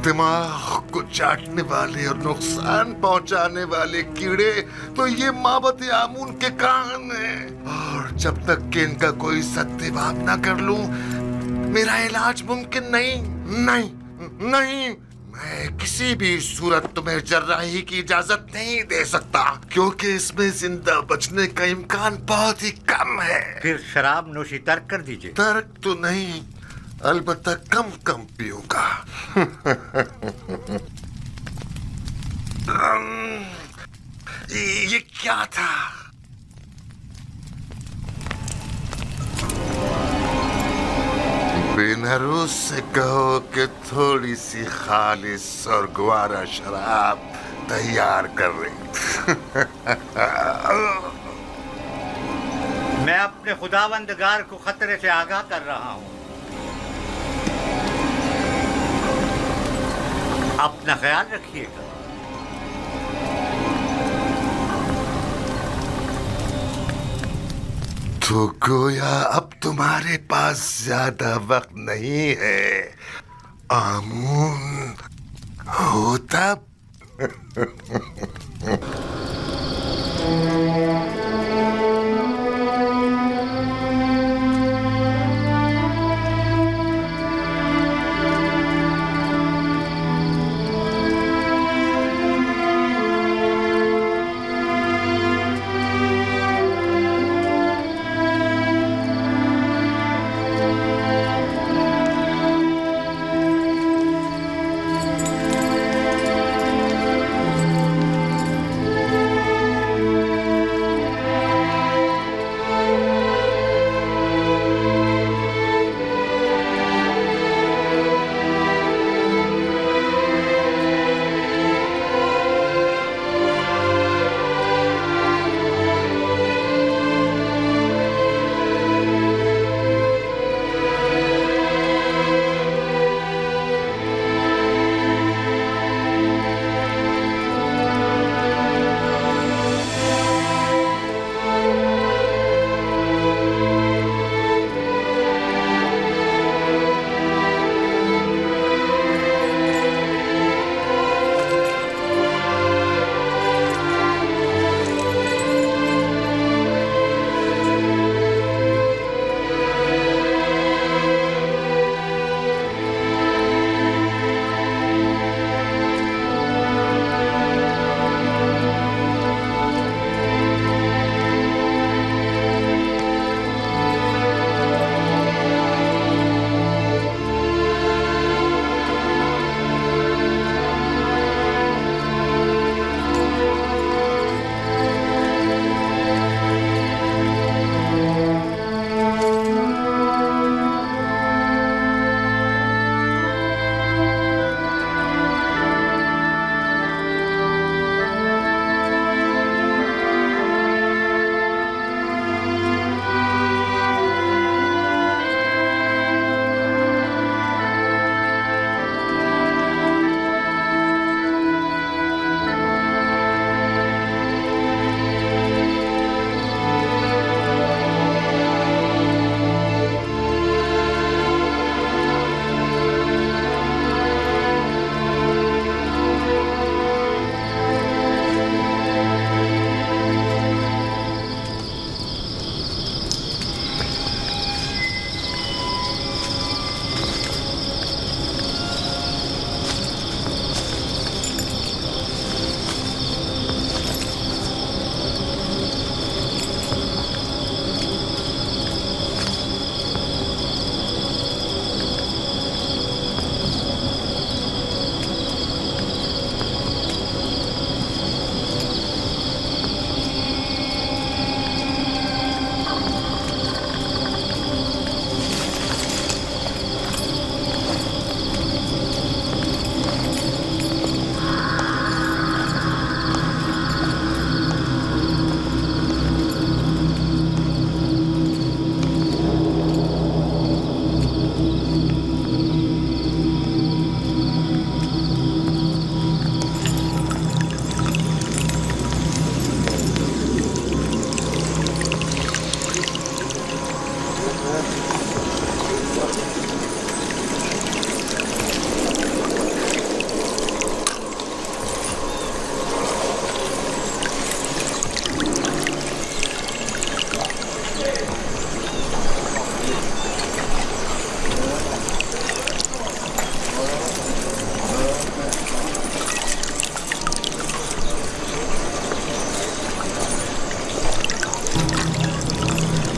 دماغ کو چاٹنے والے اور نقصان پہنچانے والے کیڑے تو یہ مابت آمون کے کان ہیں، اور جب تک کہ ان کا کوئی سدباب نہ کر لوں میرا علاج ممکن نہیں نہیں نہیں۔ میں کسی بھی صورت تمہیں جراحی کی اجازت نہیں دے سکتا، کیونکہ اس میں زندہ بچنے کا امکان بہت ہی کم ہے۔ پھر شراب نوشی ترک کر دیجئے۔ ترک تو نہیں، البتہ کم کم پیوں گا۔ یہ کیا تھا؟ بینروس سے کہو کہ تھوڑی سی خالص اور گوارا شراب تیار کر رہی۔ میں اپنے خداوندگار کو خطرے سے آگاہ کر رہا ہوں۔ اپنا خیال رکھیے گا۔ تو گویا اب تمہارے پاس زیادہ وقت نہیں ہے آمون، ہو تب؟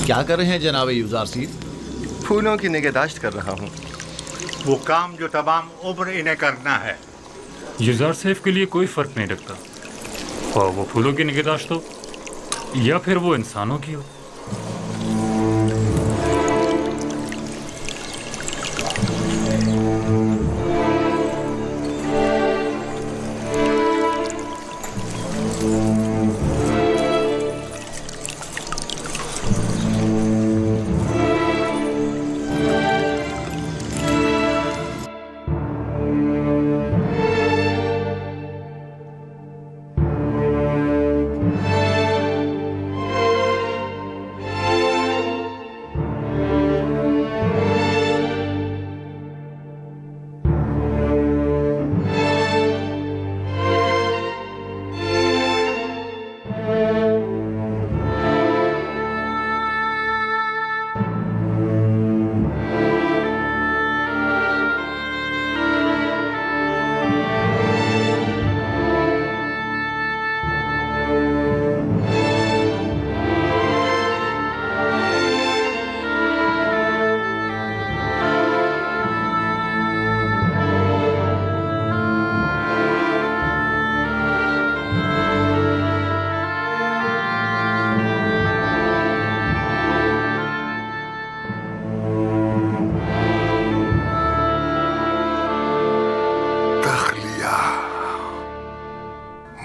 کیا کر رہے ہیں جناب یوزار سید؟ پھولوں کی نگہداشت کر رہا ہوں. وہ کام جو تمام عمر انہیں کرنا ہے. یوزار سیف کے لیے کوئی فرق نہیں رکھتا، خواہ وہ پھولوں کی نگہداشت ہو یا پھر وہ انسانوں کی ہو.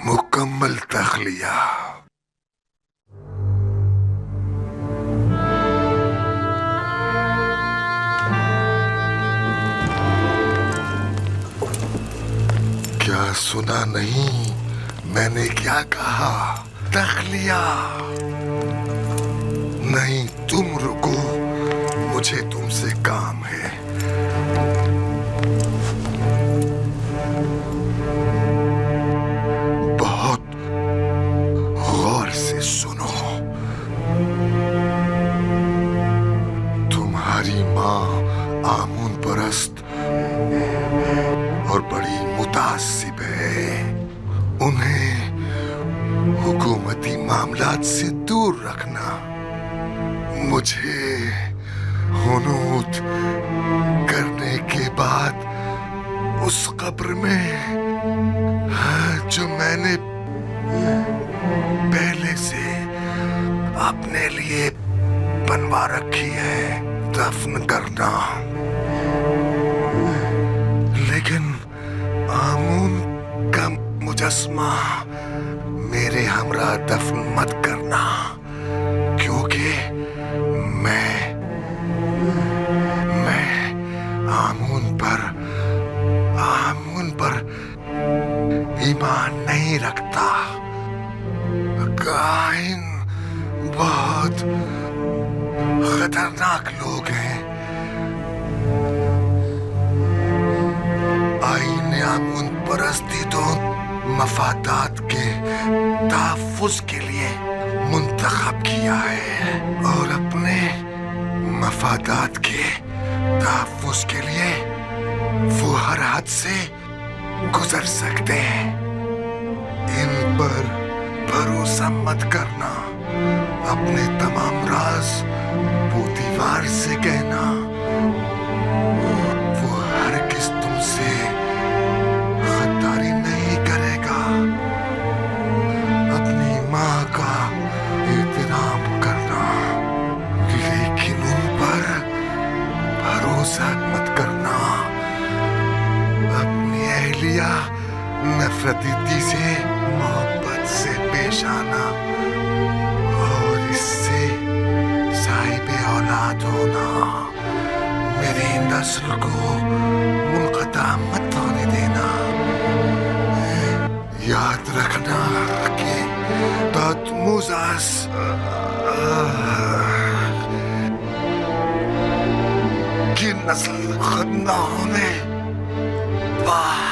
مکمل تخلیہ. کیا سنا نہیں میں نے کیا کہا؟ تخلیہ. نہیں تم رکو، مجھے تم سے کام ہے. بہت غور سے سنو. تمہاری ماں آمون پرست اور بڑی متعصب ہے. انہیں حکومتی معاملات سے دور رکھنا. مجھے حنوط کرنے کے بعد اس قبر میں جو میں نے پہلے سے اپنے لیے بنوا رکھی ہے دفن کرنا. لیکن آمون کا مجسمہ میرے ہمراہ دفن مت کرنا، کیونکہ میں آمون پر ایمان نہیں رکھتا. کاہن بہت خطرناک لوگ ہیں. آئین آمون پرستی تو مفادات کے تحفظ کے لیے منتخب کیا ہے، اور اپنے مفادات کے تحفظ کے لیے وہ ہر حد سے گزر سکتے ہیں. ان پر بھروسہ مت کرنا. اپنے تمام راز وہ دیوار سے کہنا. وہ ہرگز تم سے غداری نہیں کرے گا. اپنی ماں کا احترام کرنا، لیکن ان پر بھروسہ مت کرنا. اپنی اہلیہ نفرتی سے محبت سے پیش آنا، اور اس سے صاحب اولاد ہونا. میری نسل کو منقطع مت ہونے دینا. یاد رکھنا کہ تحتموزاس کی نسل ختم نہ ہونے پائے.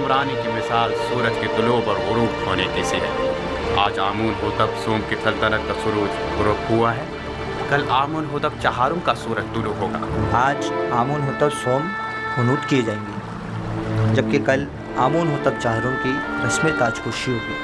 حکمرانی کی مثال سورج کے طلوع اور غروب ہونے کی سی ہے. آج آمون ہوتب سوم کی سلطنت کا سروج غروب ہوا ہے. کل آمون ہوتب چہارم کا سورج طلوع ہوگا. آج آمون ہوتب سوم ہنوت کیے جائیں گے، جبکہ کل آمون ہوتب چہارم کی رسم تاج پوشی ہوگی.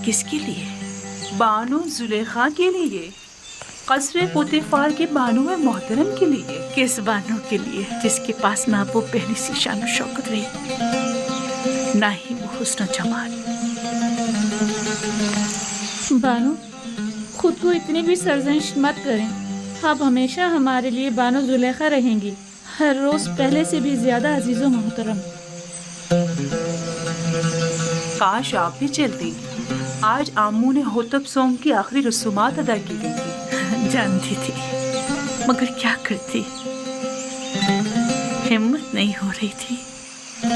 کس کے لیے؟ بانو زلیخا کے لیے، قصر پوتیفار کے بانو محترم کے لیے. کس بانو کے لیے جس کے پاس نہ وہ پہلی سی شان و شوکت رہی، نہ ہی وہ حسن و جمال. بانو خود کو اتنی بھی سرزنش مت کریں. آپ ہمیشہ ہمارے لیے بانو زلیخا رہیں گی، ہر روز پہلے سے بھی زیادہ عزیز و محترم. کاش آپ بھی چلتی. آج آمون ہوتب سوم کی آخری رسومات ادا کی گئی تھی. جانتی تھی مگر کیا کرتی، ہمت نہیں ہو رہی تھی.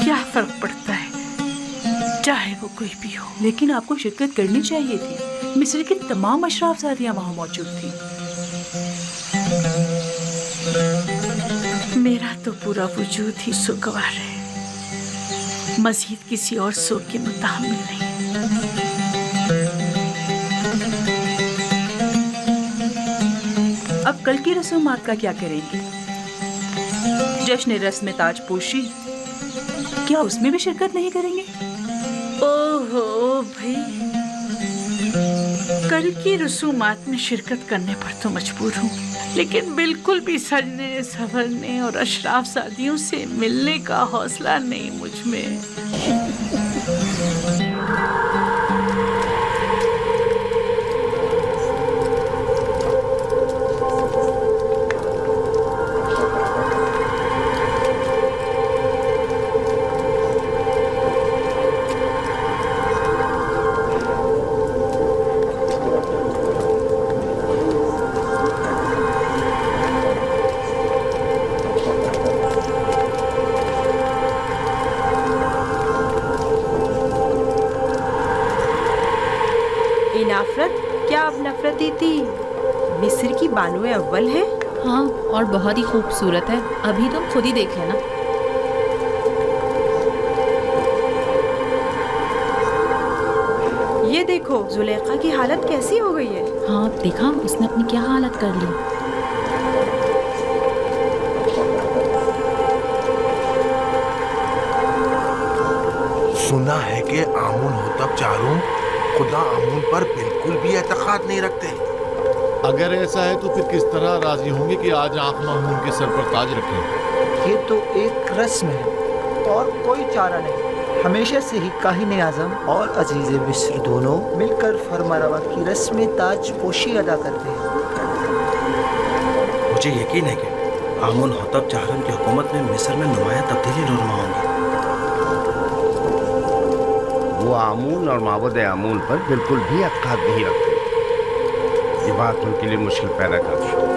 کیا فرق پڑتا ہے چاہے وہ کوئی بھی ہو، لیکن آپ کو شرکت کرنی چاہیے تھی. مصر کی تمام اشراف زادیاں وہاں موجود تھیں. میرا تو پورا وجود ہی سوگوار ہے، مزید کسی اور سوگ کے متحمل نہیں. اب کل کی رسومات کا کیا کریں گے؟ جشن رسم تاج پوشی، کیا اس میں بھی شرکت نہیں کریں گے؟ اوہو بھائی، کل کی رسومات میں شرکت کرنے پر تو مجبور ہوں، لیکن بالکل بھی سجنے سنورنے اور اشراف زادیوں سے ملنے کا حوصلہ نہیں مجھ میں. نفرت؟ کیا آپ نفرتی تھی؟ مصر کی بانو اول ہے. ہاں، اور بہت ہی خوبصورت ہے. ابھی تم خود ہی دیکھ لینا. یہ دیکھو زلیخا کی حالت کیسی ہو گئی ہے. ہاں دیکھا اس نے اپنی کیا حالت کر لی. سنا ہے کہ آمون ہوتب چاروں خدا آمون پر بالکل بھی اعتقاد نہیں رکھتے. اگر ایسا ہے تو پھر کس طرح راضی ہوں گے کہ آج آنکھ آمون کے سر پر تاج رکھیں؟ یہ تو ایک رسم ہے اور کوئی چارہ نہیں. ہمیشہ سے ہی کاہن اعظم اور عزیز مصر دونوں مل کر فرمانروا کی رسم تاج پوشی ادا کرتے ہیں. مجھے یقین ہے کہ آمون ہوتب چہارم کی حکومت میں مصر میں نمایاں تبدیلی رونما ہوں گی. وہ آمون اور معبود آمون پر بالکل بھی اعتقاد نہیں رکھتے. یہ بات ان کے لیے مشکل پیدا کرتی ہے.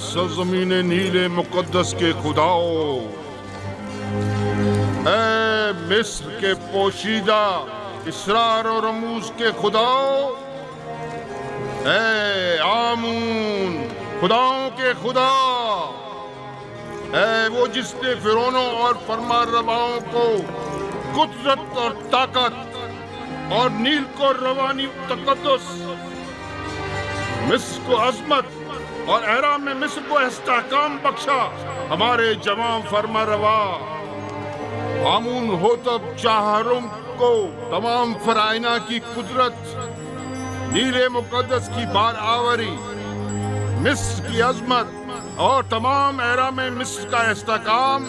सरजमीन नीले मुकद्दस के खुदाओ, ऐ मिस्र के पोशीदा इसरार और रमूज के खुदाओ, ऐ आमून खुदाओं के खुदा, ऐ वो जिसने फिरौनों और फरमा रवाओं को कुदरत और ताकत और नील को रवानी तकद्दुस, मिस्र को अजमत और एराम में मिस्र को इस्तेहकाम बख्शा, हमारे जवां फरमा रवा आमून होतब चाहरुम को तमाम फराइना की कुदरत, नीले मुकद्दस की बार आवरी, मिस्र की अजमत और तमाम एरा में मिस्र का इस्तेहकाम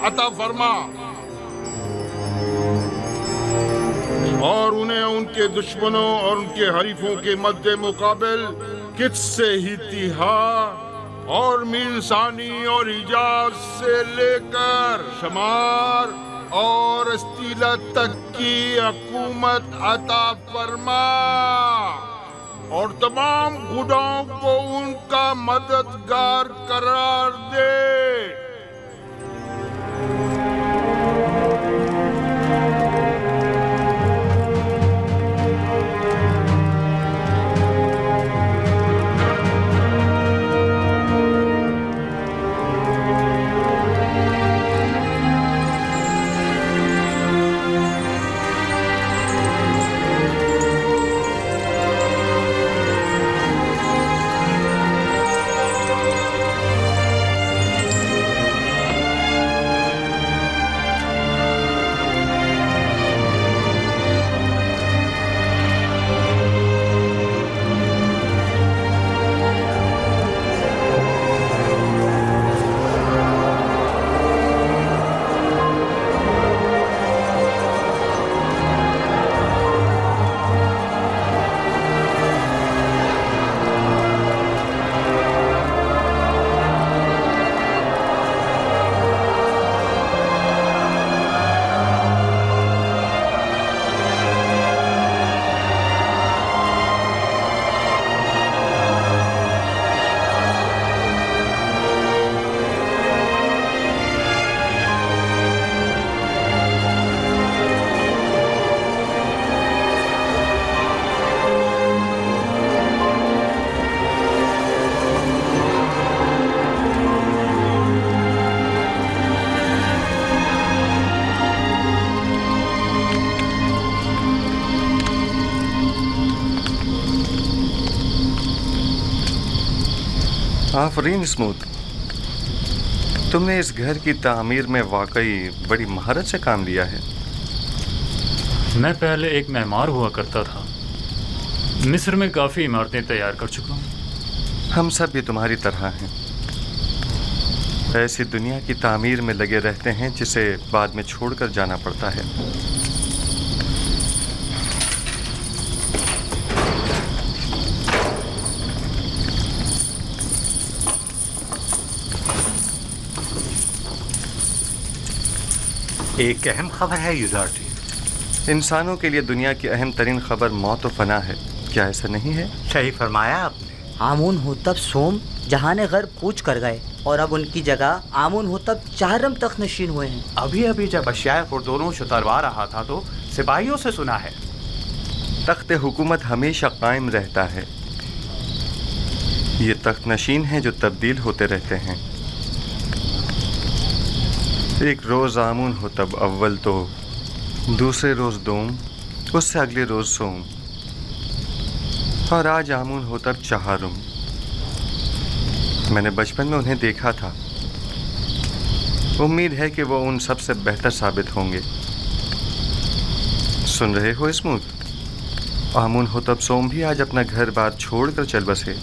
अता फरमा, और उन्हें उनके दुश्मनों और उनके हरीफों के मद्दे मुकाबिल किससे ही तिहा और मीरसानी और हिजाज से लेकर शमार और अस्तीला तक की हुकूमत अता फरमा, और तमाम खुदाओं को उनका मददगार करार दे। आफरीन स्मूथ, तुमने इस घर की तामीर में वाकई बड़ी महारत से काम लिया है। मैं पहले एक मेहमान हुआ करता था, मिस्र में काफ़ी इमारतें तैयार कर चुका हूँ। हम सब भी तुम्हारी तरह हैं, ऐसी दुनिया की तामीर में लगे रहते हैं जिसे बाद में छोड़कर जाना पड़ता है। एक अहम खबर है युदार्टी। इंसानों के लिए दुनिया की अहम तरीन खबर मौत व फना है, क्या ऐसा नहीं है? सही फरमाया आपने। आमून होतब सोम जहाने गैर कूच कर गए और अब उनकी जगह आमून होतब चारम तक नशीन हुए हैं। अभी अभी जब अशियाए खुर्दोनों उतरवा रहा था तो सिपाहियों से सुना है तख्त हुकूमत हमेशा कायम रहता है। ये तख्त नशीन हैं जो तब्दील होते रहते हैं। एक रोज़ आमून हो तब अव्वल तो, दूसरे रोज़ दोम, उससे अगले रोज़ सोम, और आज आमून हो तब चहारुम। मैंने बचपन में उन्हें देखा था, उम्मीद है कि वो उन सबसे बेहतर साबित होंगे। सुन रहे हो स्मूथ? आमून हो तब सोम भी आज अपना घर बार छोड़कर चल बसे।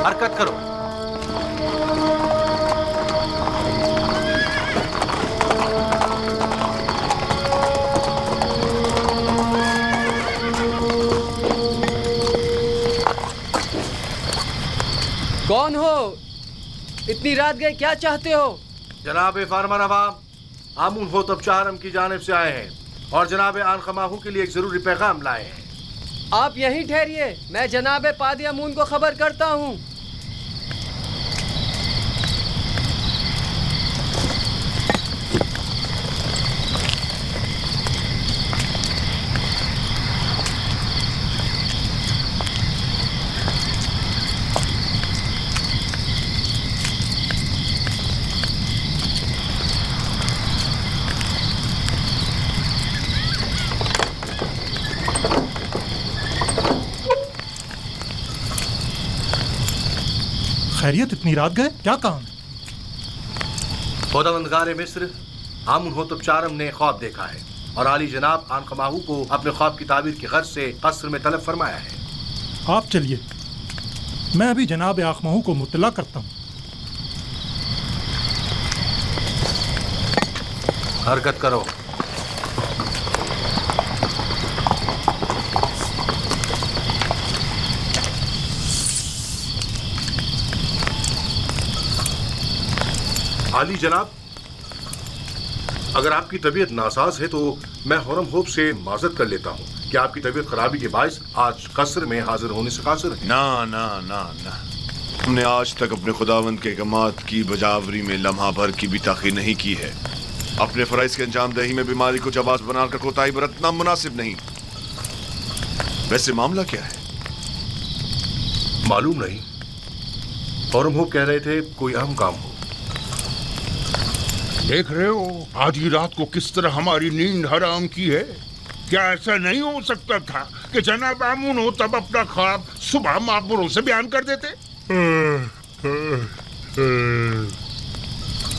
हरकत करो। कौन हो? इतनी रात गए, क्या चाहते हो? जनाब फार्मर अवाम, आमून होतब चाहरम की जानिब से आए हैं और जनाब आन खमाहू के लिए एक जरूरी पैगाम लाए हैं। आप यहीं ठहरिए, मैं जनाब पादी अमून को खबर करता हूँ। खैरियत, इतनी रात गए, क्या काम? खुदावंदगार मिस्र आमून होतब चाहरम ने ख्वाब देखा है और आली जनाब आन खमाहू को अपने ख्वाब की ताबीर की गर्ज से कस्र में तलब फरमाया है। आप चलिए, मैं अभी जनाब आखमाहू को मुतला करता हूँ। हरकत करो। आली जनाब, अगर आपकी तबीयत नासाज है तो मैं हुरम होप से माजरत कर लेता हूँ कि आपकी तबीयत खराबी के बायस आज कस्र में हाजिर होने से कासिर है। ना ना ना ना, हमने आज तक अपने खुदावंद के अहकामात की बजावरी में लम्हा भर की भी ताख़ीर नहीं की है। अपने फ़राइज़ के अंजाम दही में बीमारी को जवाज़ बनाकर कोताही बरतना मुनासिब नहीं। वैसे मामला क्या है? मालूम नहीं, हुरम होप कह रहे थे कोई अहम काम हो। देख रहे हो आधी रात को किस तरह हमारी नींद हराम की है। क्या ऐसा नहीं हो सकता था कि जनाब आमून हो तब अपना ख्वाब सुबह माकबरों से बयान कर देते?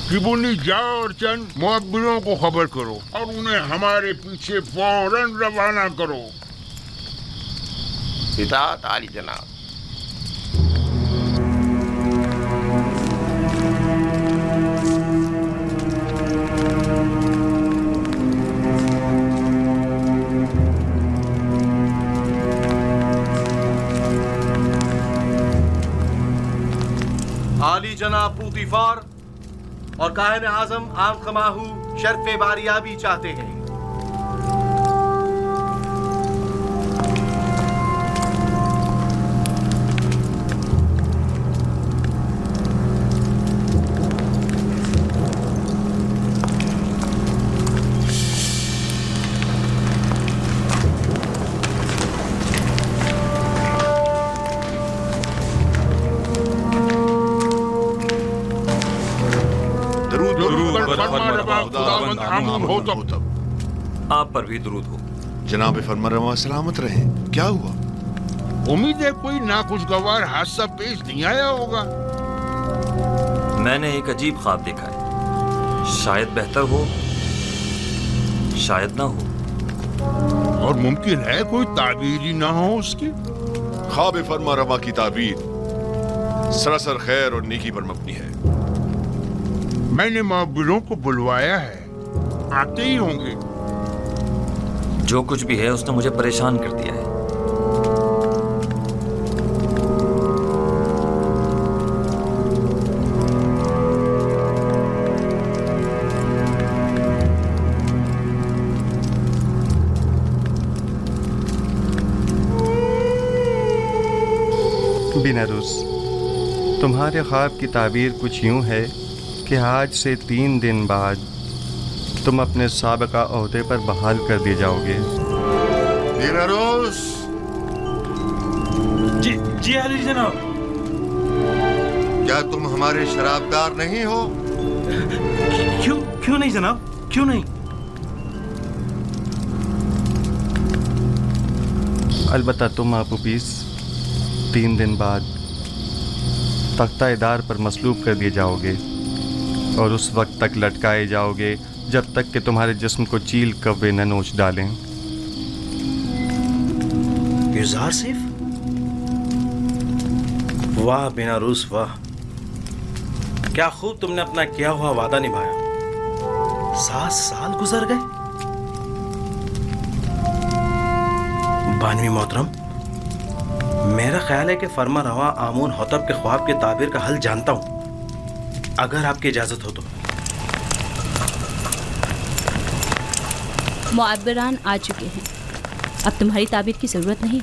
किबुनी जाओ और चंद मुअब्बिरों को खबर करो और उन्हें हमारे पीछे फौरन रवाना करो। इताअत आली जनाब। आली जनाब पूतीफार और काहिन आजम आन खमाहू शर्फ बारियाबी चाहते हैं। आमून होतब। आप पर भी दरूद हो। जनाब फरमारवा सलामत रहे। क्या हुआ? उम्मीद है कोई नाखुशगवार हादसा पेश नहीं आया होगा। मैंने एक अजीब ख्वाब देखा है, शायद बेहतर हो शायद ना हो। और मुमकिन है कोई ताबीर ही ना हो उसकी। ख्वाब फरमारवा की ताबीर सरासर खैर और नेकी पर मबनी है। मैंने माबिरों को बुलवाया है, आते ही होंगे। जो कुछ भी है उसने मुझे परेशान कर दिया है। बिनारुस, तुम्हारे ख्वाब की ताबीर कुछ यूं है कि आज से 3 दिन बाद तुम अपने साबिका ओहदे पर बहाल कर दिए जाओगे। बिनारुस। जी अली जनाब। क्या तुम हमारे शराबदार नहीं हो? क्यों नहीं जनाब, क्यों नहीं? अलबत्ता तुम आपूपीस 3 दिन बाद तख्ता-ए-दार पर मसलूब कर दिए जाओगे और उस वक्त तक लटकाए जाओगे जब तक कि तुम्हारे जिस्म को चील कव्वे न नोच डालें। गुजार सिर्फ? वाह बिनारुस वाह, क्या खूब तुमने अपना किया हुआ वादा निभाया। 7 साल गुजर गए। बानवी मोहतरम, मेरा ख्याल है कि फरमा रवा आमून होतब के ख्वाब के ताबीर का हल जानता हूं, अगर आपकी इजाजत हो तो। मुअब्बिरान आ चुके हैं, अब तुम्हारी ताबीर की जरूरत नहीं।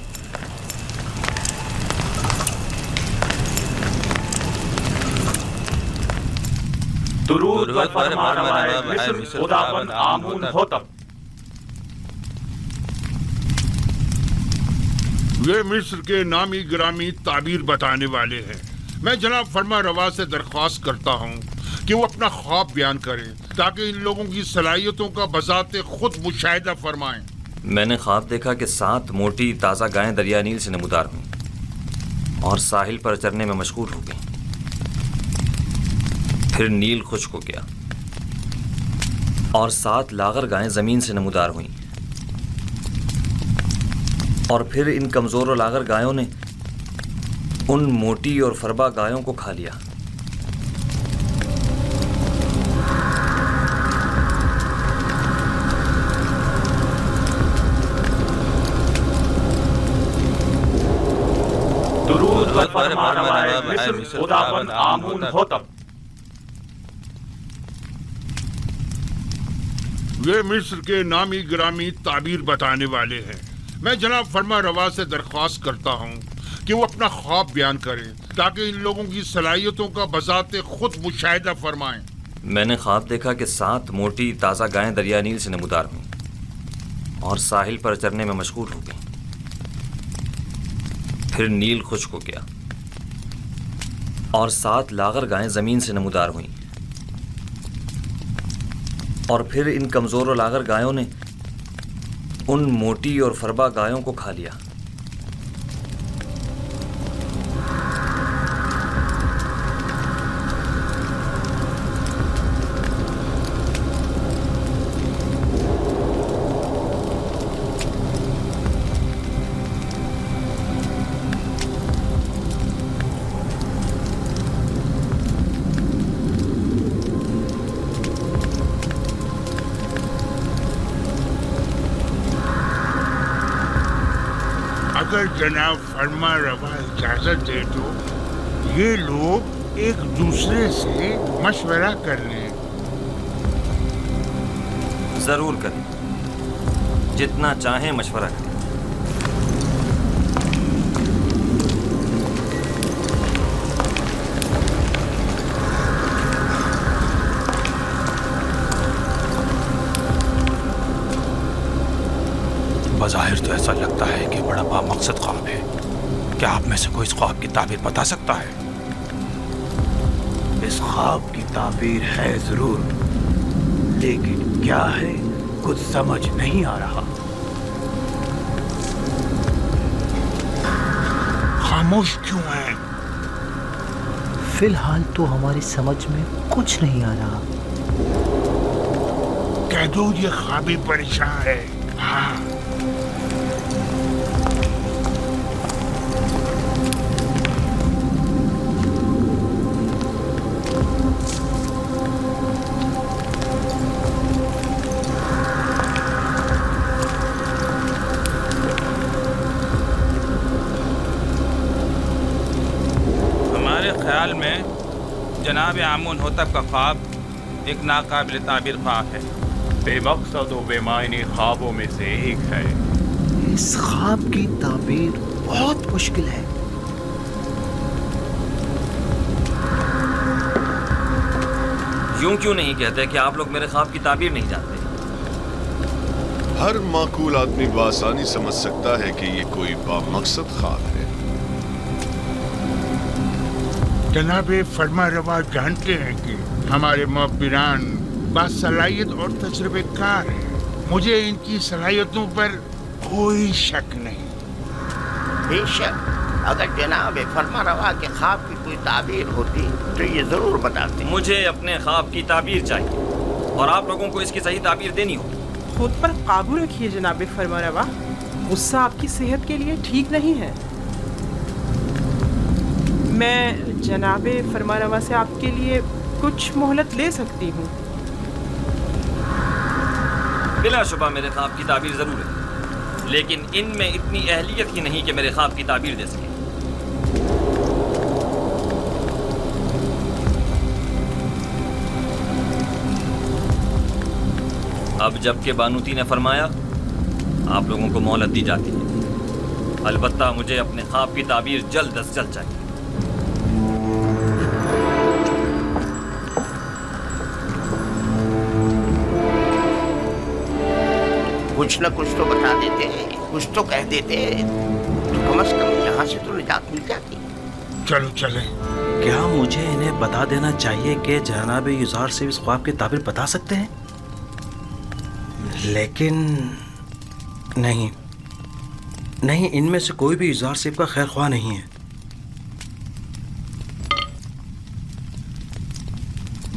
दुरूद व फरमानवाए मिस्र खुदावंद आमून होतब। वे मिस्र के नामी ग्रामी ताबीर बताने वाले हैं। मैं जनाब फरमा रवा से दरख्वास्त करता हूँ कि वो अपना ख्वाब बयान करें ताकि इन लोगों की सलाहियतों का बजाते खुद मुशाहिदा फरमाएं। मैंने ख्वाब देखा कि 7 मोटी ताज़ा गायें दरिया नील से नमूदार हुईं और साहिल पर चरने में मशगूल हो गईं। फिर नील खुश्क हो गया और 7 लागर गायें ज़मीन से नमूदार हुईं और फिर इन कमज़ोर और लागर गायों ने उन मोटी और फरबा गायों को खा लिया। दुरूद व फरमानवाए मिस्र खुदावंद आमून होतब। वे मिस्र के नामी ग्रामी ताबीर बताने वाले हैं। मैं जनाब फरमा रवा से दरख्वास्त करता हूँ कि वो अपना ख्वाब बयान करें ताकि इन लोगों की सलाहियतों का बजाते खुद मुशाहिदा फरमाएं। मैंने ख्वाब देखा कि 7 मोटी ताज़ा गायें दरिया नील से नमूदार हुईं और साहिल पर चरने में मशगूल हो गईं। फिर नील खुश्क हो गया और 7 लागर गायें ज़मीन से नमूदार हुईं और फिर इन कमज़ोर और लागर गायों ने उन मोटी और फरबा गायों को खा लिया। अगर जनाब फरमा रवा इजाजत दे तो ये लोग एक दूसरे से मशवरा कर लें। जरूर करें, जितना चाहें मशवरा करें। बज़ाहिर तो ऐसा लगता है कि बड़ा बामकसद ख्वाब है। क्या आप में से कोई इस ख्वाब की ताबीर बता सकता है? इस ख्वाब की ताबीर है जरूर, लेकिन क्या है? कुछ समझ नहीं आ रहा। खामोश क्यों है? फिलहाल तो हमारी समझ में कुछ नहीं आ रहा। कह दो ये ख्वाबी परेशान है। हाँ। ख्याल में जनाब आमून होतब का ख्वाब एक नाकाबिल ताबीर ख्वाब है, बेमकसद व बेमायनी ख्वाबों में से एक है। इस ख्वाब की ताबीर बहुत मुश्किल है। यूं क्यों नहीं कहते कि आप लोग मेरे ख्वाब की ताबीर नहीं जानते? हर माकूल आदमी बआसानी समझ सकता है कि ये कोई बामकसद ख्वाब है। जनाबे फरमा रवा जानते हैं कि हमारे मुअब्बिरान बासलाहियत और तजुर्बेकार हैं। मुझे इनकी सलाहियतों पर कोई शक नहीं। बेशक अगर जनाब फरमा रवा के ख्वाब की कोई ताबीर होती तो ये जरूर बताते। मुझे अपने ख्वाब की ताबीर चाहिए और आप लोगों को इसकी सही ताबीर देनी होगी। खुद पर काबू रखिए जनाब फरमा रवा, गुस्सा आपकी सेहत के लिए ठीक नहीं है। मैं जनाबे फरमा रवा से आपके लिए कुछ मोहलत ले सकती हूँ। बिला शुबा मेरे ख्वाब की ताबीर जरूर है, लेकिन इनमें इतनी अहलियत ही नहीं कि मेरे ख्वाब की ताबीर दे सके। अब जबकि बानूती ने फरमाया, आप लोगों को मोहलत दी जाती है। अलबत्ता मुझे अपने ख्वाब की ताबीर जल्द अज जल्द चाहिए। कुछ न कुछ तो बता देते, कुछ तो कह देते तो कम से कम यहाँ से तो निजात मिल जाती। चलो चले। क्या मुझे इन्हें बता देना चाहिए कि जनाब युजार से इस ख्वाब की ताबीर बता सकते हैं? लेकिन नहीं नहीं, इनमें से कोई भी युजार सेब का खैर ख्वाह नहीं है।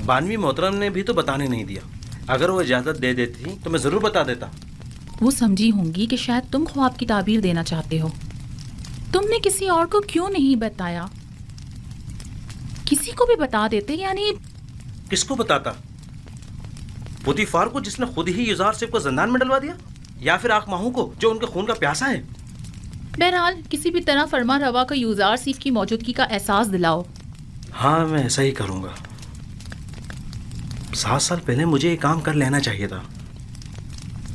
बानवी मोहतरम ने भी तो बताने नहीं दिया। अगर वो इजाज़त दे देती तो मैं ज़रूर बता देता। वो समझी होंगी कि शायद तुम ख्वाब की ताबीर देना चाहते हो। तुमने किसी और को क्यों नहीं बताया? किसी को भी बता देते। यानी किसको बताता? पुतीफार को, जिसने खुद ही युजार सेब को जिंदान में डलवा दिया, या फिर आँख माहू को जो उनके खून का प्यासा है? बहरहाल किसी भी तरह फरमा रवा को युजार सेब की मौजूदगी का एहसास दिलाओ। हाँ, मैं ऐसा ही करूँगा। 7 साल पहले मुझे ये काम कर लेना चाहिए था।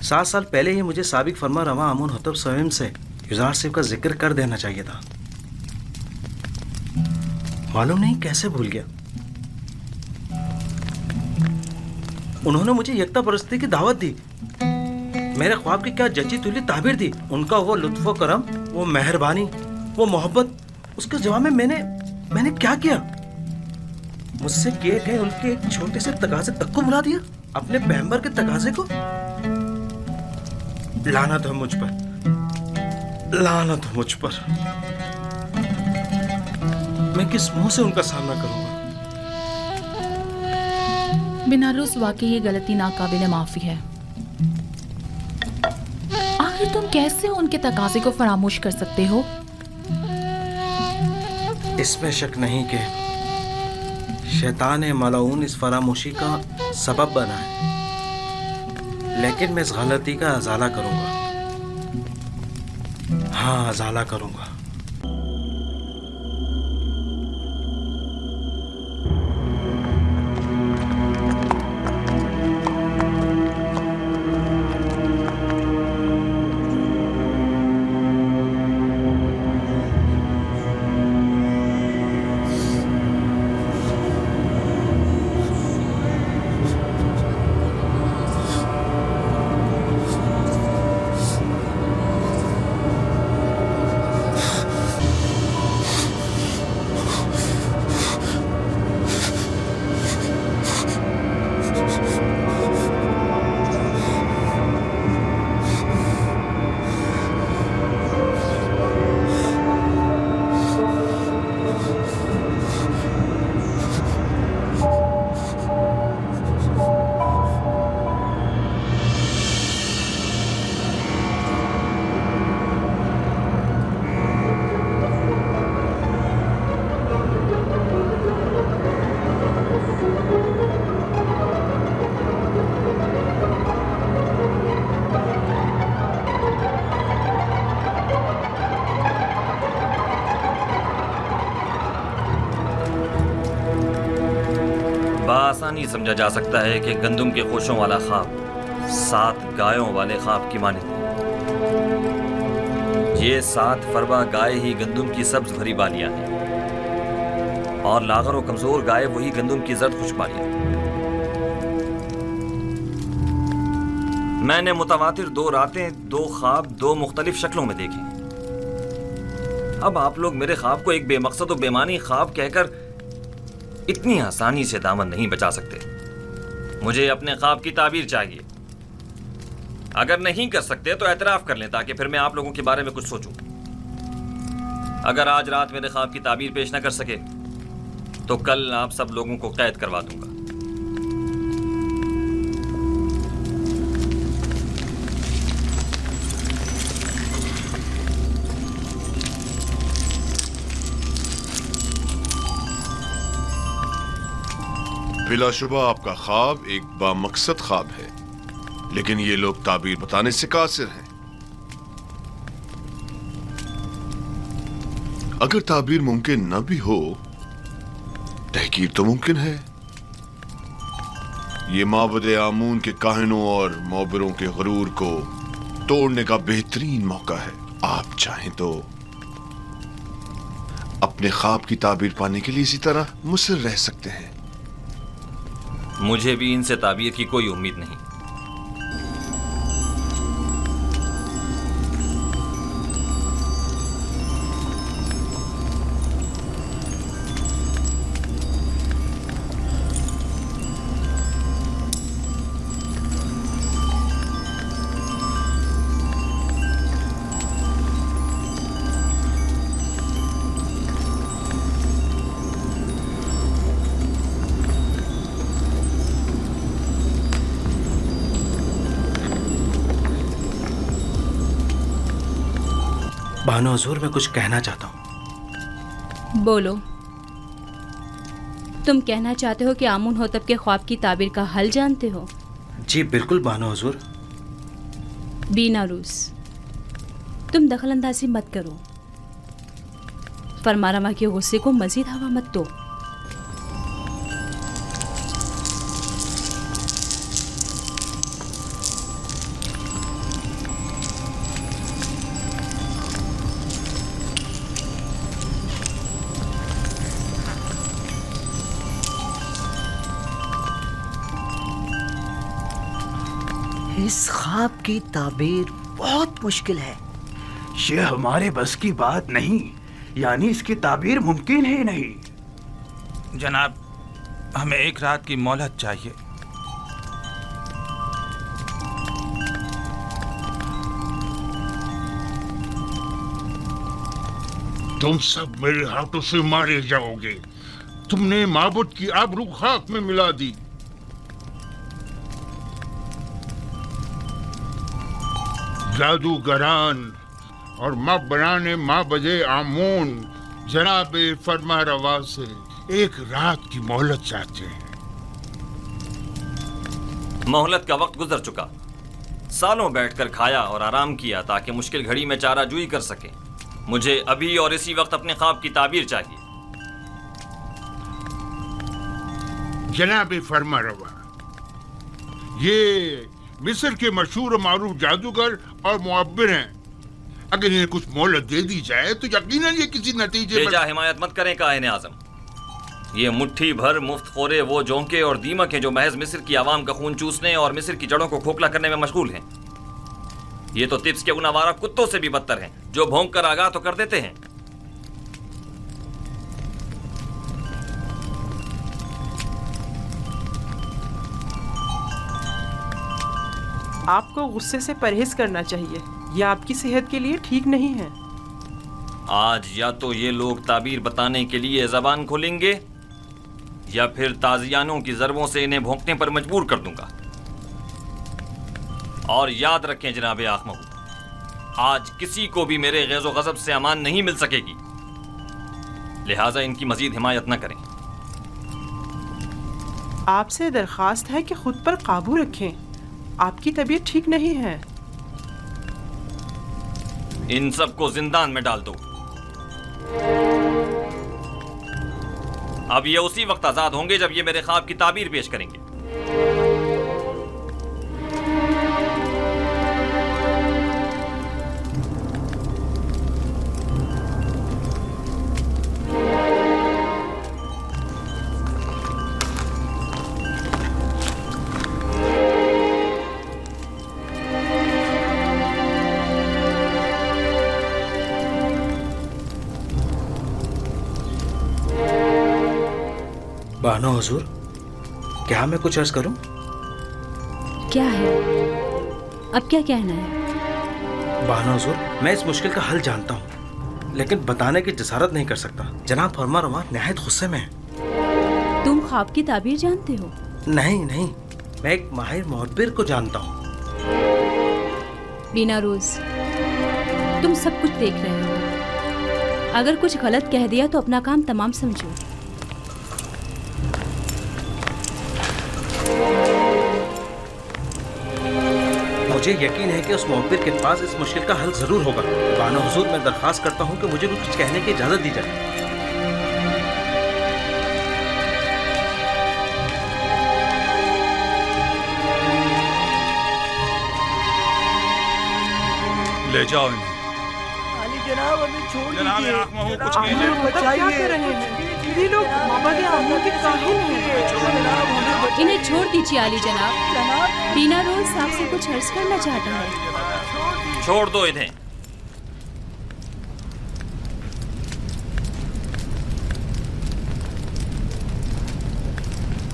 7 साल पहले ही मुझे साबिक फरमा रवा आमून होतब स्वयं से युजार सेब का जिक्र कर देना चाहिए था। मालूम नहीं कैसे भूल गया। उन्होंने मुझे यकता परस्ती की दावत दी, मेरे ख्वाब की क्या जची तुली ताबीर दी। उनका वो लुत्फ़ो करम, वो मेहरबानी, वो मोहब्बत, उसके जवाब में मैंने क्या किया? मुझसे किए गए उनके एक छोटे से तकाजे तक को भुला दिया, अपने पैगंबर के तकाजे को। लानत हो मुझ पर, लानत हो मुझ पर। मैं किस मुंह से उनका सामना करूंगा? बिना रुस्वा के ये गलती नाकाबिले माफी है। आखिर तुम कैसे उनके तकाजे को फरामोश कर सकते हो? इसमें शक नहीं कि शैतान मलाऊन इस फरामोशी का सबब बना है, लेकिन मैं इस गलती का अजाला करूंगा। हाँ, अजाला करूंगा। آسانی سمجھا جا سکتا ہے کہ گندم کے خوشوں والا خواب 7 گایوں والے خواب کی مانند ہے۔ یہ 7 فربا گائے ہی گندم کی سبز بھری بالیاں ہیں، اور لاغر و کمزور گائے وہی گندم کی زرد خشک بالیاں۔ میں نے متواتر 2 راتیں 2 خواب 2 مختلف شکلوں میں دیکھے۔ اب آپ لوگ میرے خواب کو ایک بے مقصد و بے معنی خواب کہہ کر اتنی آسانی سے دامن نہیں بچا سکتے۔ مجھے اپنے خواب کی تعبیر چاہیے۔ اگر نہیں کر سکتے تو اعتراف کر لیں تاکہ پھر میں آپ لوگوں کے بارے میں کچھ سوچوں۔ اگر آج رات میرے خواب کی تعبیر پیش نہ کر سکے تو کل آپ سب لوگوں کو قید کروا دوں گا۔ بلا شبہ آپ کا خواب ایک بامقصد خواب ہے، لیکن یہ لوگ تعبیر بتانے سے قاصر ہیں۔ اگر تعبیر ممکن نہ بھی ہو، تحقیق تو ممکن ہے۔ یہ معبد آمون کے کاہنوں اور معبروں کے غرور کو توڑنے کا بہترین موقع ہے۔ آپ چاہیں تو اپنے خواب کی تعبیر پانے کے لیے اسی طرح مصر رہ سکتے ہیں۔ مجھے بھی ان سے تعبیر کی کوئی امید نہیں۔ بانو حضور، میں کچھ کہنا چاہتا ہوں۔ بولو۔ تم کہنا چاہتے ہو کہ آمون ہوتب کے خواب کی تعبیر کا حل جانتے ہو؟ جی بالکل بانو حضور۔ بینا روس، تم دخل اندازی مت کرو، فرماروا کے غصے کو مزید ہوا مت دو۔ اس خواب کی تعبیر بہت مشکل ہے۔ یہ ہمارے بس کی بات نہیں، یعنی اس کی تعبیر ممکن ہی نہیں۔ جناب، ہمیں 1 رات کی مہلت چاہیے۔ تم سب میرے ہاتھوں سے مارے جاؤ گے۔ تم نے معبود کی آبرو خاک میں ملا دی۔ جادوگران اور معبران معبد آمون جناب فرما روا سے 1 رات کی مہلت چاہتے ہیں۔ مہلت کا وقت گزر چکا۔ سالوں بیٹھ کر کھایا اور آرام کیا تاکہ مشکل گھڑی میں چارہ جوئی کر سکیں۔ مجھے ابھی اور اسی وقت اپنے خواب کی تعبیر چاہیے۔ جناب فرما روا، یہ مصر کے مشہور و معروف جادوگر اور معبر ہیں۔ اگر انہیں کچھ مہلت دے دی جائے تو یقیناً یہ کسی نتیجے بے جا حمایت مت کریں کاہن اعظم۔ یہ مٹھی بھر مفت خورے وہ جونکے اور دیمک ہیں جو محض مصر کی عوام کا خون چوسنے اور مصر کی جڑوں کو کھوکھلا کرنے میں مشغول ہیں۔ یہ تو طبس کے ان آوارہ کتوں سے بھی بدتر ہیں جو بھونک کر آگاہ تو کر دیتے ہیں۔ آپ کو غصے سے پرہیز کرنا چاہیے، یہ آپ کی صحت کے لیے ٹھیک نہیں ہے۔ آج یا تو یہ لوگ تعبیر بتانے کے لیے زبان کھولیں گے یا پھر تازیانوں کی ضربوں سے انہیں بھونکنے پر مجبور کر دوں گا۔ اور یاد رکھیں جناب آخمہو، آج کسی کو بھی میرے غیظ و غضب سے امان نہیں مل سکے گی، لہٰذا ان کی مزید حمایت نہ کریں۔ آپ سے درخواست ہے کہ خود پر قابو رکھیں، آپ کی طبیعت ٹھیک نہیں ہے۔ ان سب کو زندان میں ڈال دو۔ اب یہ اسی وقت آزاد ہوں گے جب یہ میرے خواب کی تعبیر پیش کریں گے. बानो हुजूर, क्या मैं कुछ अर्ज करूं? क्या है? अब क्या कहना है? बानो हुजूर, मैं इस मुश्किल का हल जानता हूं, लेकिन बताने की जसारत नहीं कर सकता. जनाब फरमा रवा निहायत गुस्से में है. तुम ख्वाब की ताबीर जानते हो? नहीं नहीं, मैं एक माहिर मुहब्बिर को जानता हूं. बीना रोज, तुम सब कुछ देख रहे हो. अगर कुछ गलत कह दिया तो अपना काम तमाम समझो. मुझे यकीन है कि उस मुहब्बिर के पास इस मुश्किल का हल जरूर होगा. बानो हुजूर, मैं दरख्वास्त करता हूँ कि मुझे कुछ कहने की इजाजत दी जाए. ले जाओ इन्हें. अली जनाब, हमें छोड़ जनाब दीजिए. आँख महू कुछ जनाब, कीजिए. हमें बचाइए. क्या कर रहे हैं ये लोग? माबद आमून के काहिल हैं. इन्हें छोड़ दीजिए आली जनाब. बीना रोज आपसे कुछ अर्ज करना चाहता है. छोड़ दो इन्हें.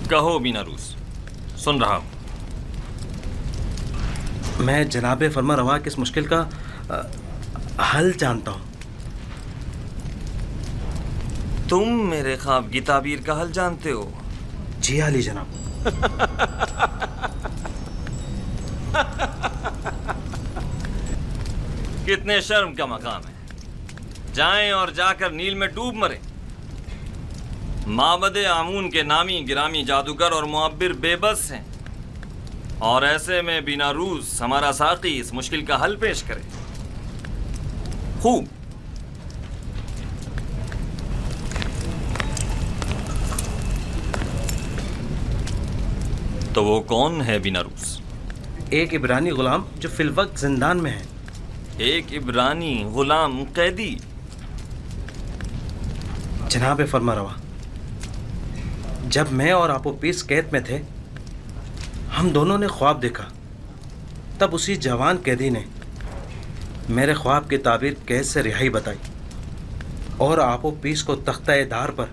कहो बीना रूस, सुन रहा हूं. मैं जनाब फरमा रवा की इस मुश्किल का हल जानता हूं. तुम मेरे ख्वाब की ताबीर का हल जानते हो? जी आली जनाब. कितने शर्म का मकाम है. जाएं और जाकर नील में डूब मरे. माबद आमून के नामी गिरामी जादूगर और मुअब्बिर बेबस हैं, और ऐसे में बिना रूस हमारा साकी इस मुश्किल का हल पेश करे. खूब. तो वो कौन है बिना रूस? एक इब्रानी गुलाम जो फिलवक्त जिंदान में है. एक इब्रानी गुलाम कैदी? जनाब फरमा रवा, जब मैं और आपोपीस कैद में थे, हम दोनों ने ख्वाब देखा. तब उसी जवान कैदी ने मेरे ख्वाब की ताबीर कैद से रिहाई बताई और आपोपीस को तख्ता-ए-दार पर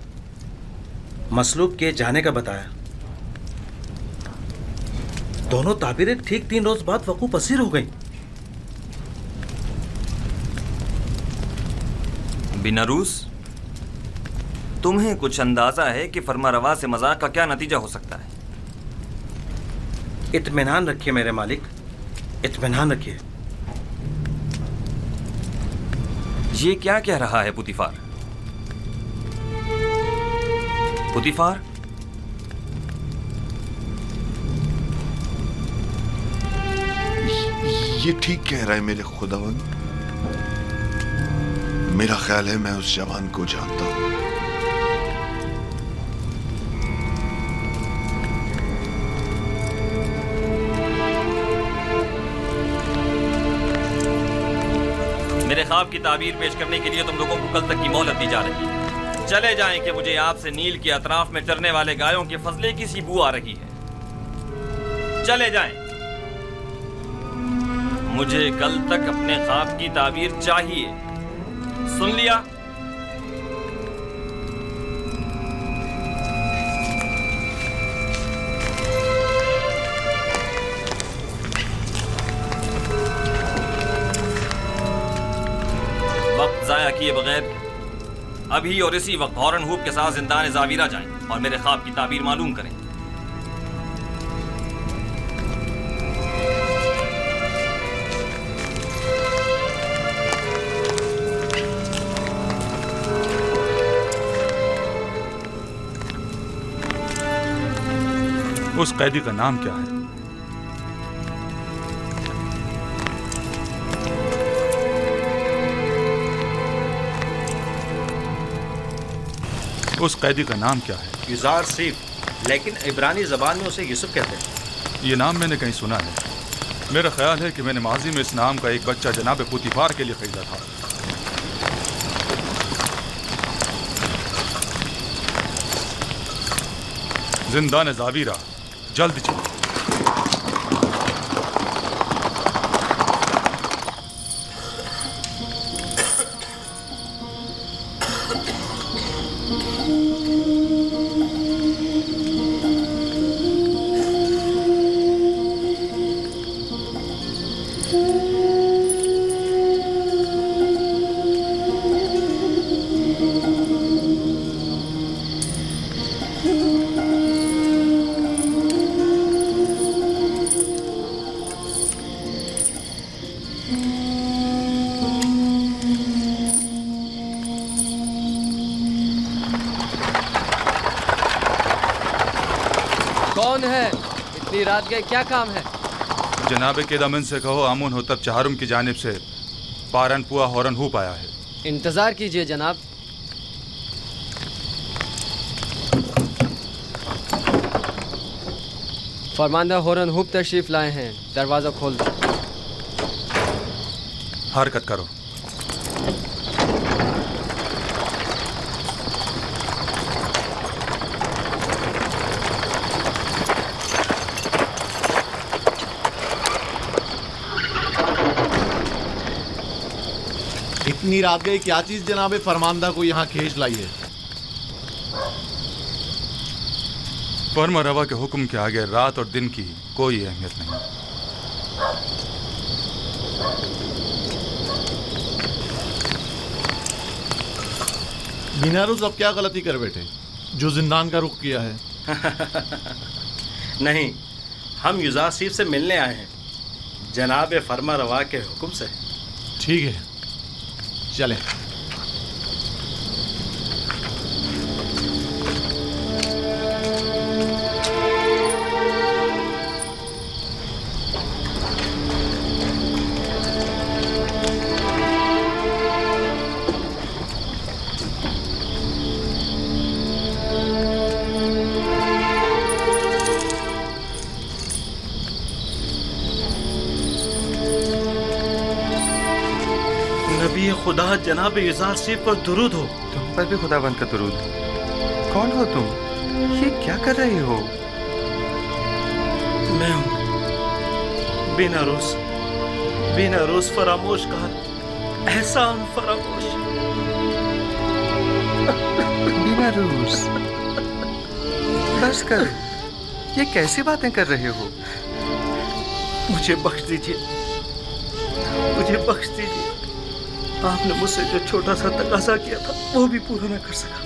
मसलूब किए जाने का बताया. दोनों ताबीरें ठीक 3 रोज बाद वकू पसीर हो गई. बिना रूस, तुम्हें कुछ अंदाजा है कि फरमा रवा से मजाक का क्या नतीजा हो सकता है? इत्मीनान रखिए मेरे मालिक, इत्मीनान रखिए. ये क्या कह रहा है पुतिफार? पुतिफार, ये ठीक कह रहा है मेरे खुदावंद. मेरा ख्याल है मैं उस जवान को जानता हूं. मेरे ख्वाब की ताबीर पेश करने के लिए तुम लोगों को कल तक की मोहलत दी जा रही है. चले जाएं कि मुझे आपसे नील के अतराफ में चरने वाले गायों के फजले की सी बू आ रही है. चले जाएं. मुझे कल तक अपने ख्वाब की ताबीर चाहिए. सुन लिया? वक्त जाया किए बगैर अभी और इसी वक्त हॉरन हुप के साथ जिंदान जावीरा जाएं और मेरे ख्वाब की ताबीर मालूम करें. उस कैदी का नाम क्या है? उस कैदी का नाम क्या है? युजार सीफ, लेकिन इब्रानी ज़बान में उसे यूसुफ कहते हैं। ये नाम मैंने कहीं सुना है। मेरा ख्याल है कि मैंने माजी में इस नाम का एक बच्चा जनाब पुतीफार के लिए खरीदा था। जिंदान जावीरा, जल्द चलो। कौन है? इतनी रात गए, क्या काम है? जनाब केदामन से कहो आमून होतब चहारुम की जानिब से पारन पुआ हौरन हूप आया है। इंतज़ार कीजिए जनाब। फरमांदा हौरन हूप तशरीफ लाए हैं, दरवाज़ा खोल दो। हरकत करो। इतनी रात गई, क्या चीज जनाब फरमानदा को यहाँ खींच लाई है? फर्मा रवा के हुक्म के आगे रात और दिन की कोई अहमियत नहीं। मीनारुस अब क्या गलती कर बैठे जो जिंदान का रुख किया है? नहीं, हम युजार सीफ से मिलने आए हैं, जनाब फर्मा रवा के हुक्म से। ठीक है, चले। नबी खुदा जनाब युजार सीफ पर दुरूद हो। तुम पर भी खुदावंद का दुरूद। कौन हो तुम? ये क्या कर रहे हो? मैं हूँ बेनारोस फरामोशकार, एहसान फरामोश। बेनारोस, बस कर। ये कैसी बातें कर रहे हो? मुझे बख्श दीजिए, मुझे बख्श दीजिए। आपने मुझसे जो छोटा सा तकाजा किया था वो भी पूरा न कर सका।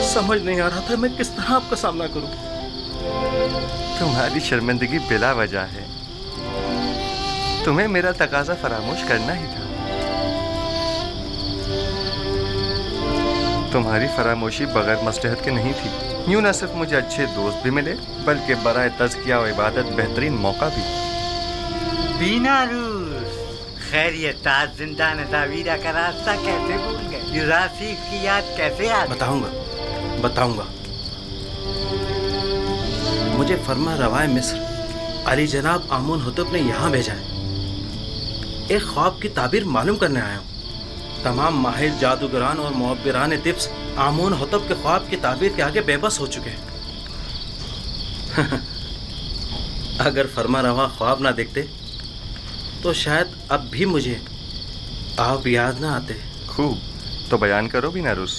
समझ नहीं आ रहा था मैं किस तरह आपका सामना करूं। तुम्हारी शर्मिंदगी बिला वजह है। तुम्हें मेरा तकाजा फरामोश करना ही था। तुम्हारी फरामोशी बगैर मसलहत के नहीं थी। यूं न सिर्फ मुझे अच्छे दोस्त भी मिले बल्कि बराए तज़किया और इबादत बेहतरीन मौका भी। बीनारूस, खैरियत, आज जिंदान जावीरा का रास्ता कैसे भूल गए? युजार सीफ की याद कैसे आ गई? बताऊंगा। मुझे फर्मा रवाए मिस्र अली जनाब आमून होतब ने यहाँ भेजा है। एक ख्वाब की ताबीर मालूम करने आया हूँ। तमाम माहिर जादूगरान और मुअब्बिरान तिब्स आमून होतब के ख्वाब की ताबीर के आगे बेबस हो चुके हैं। अगर फर्मा रवा ख्वाब ना देखते तो शायद अब भी मुझे आप याद ना आते। खूब, तो बयान करो बीनारुस।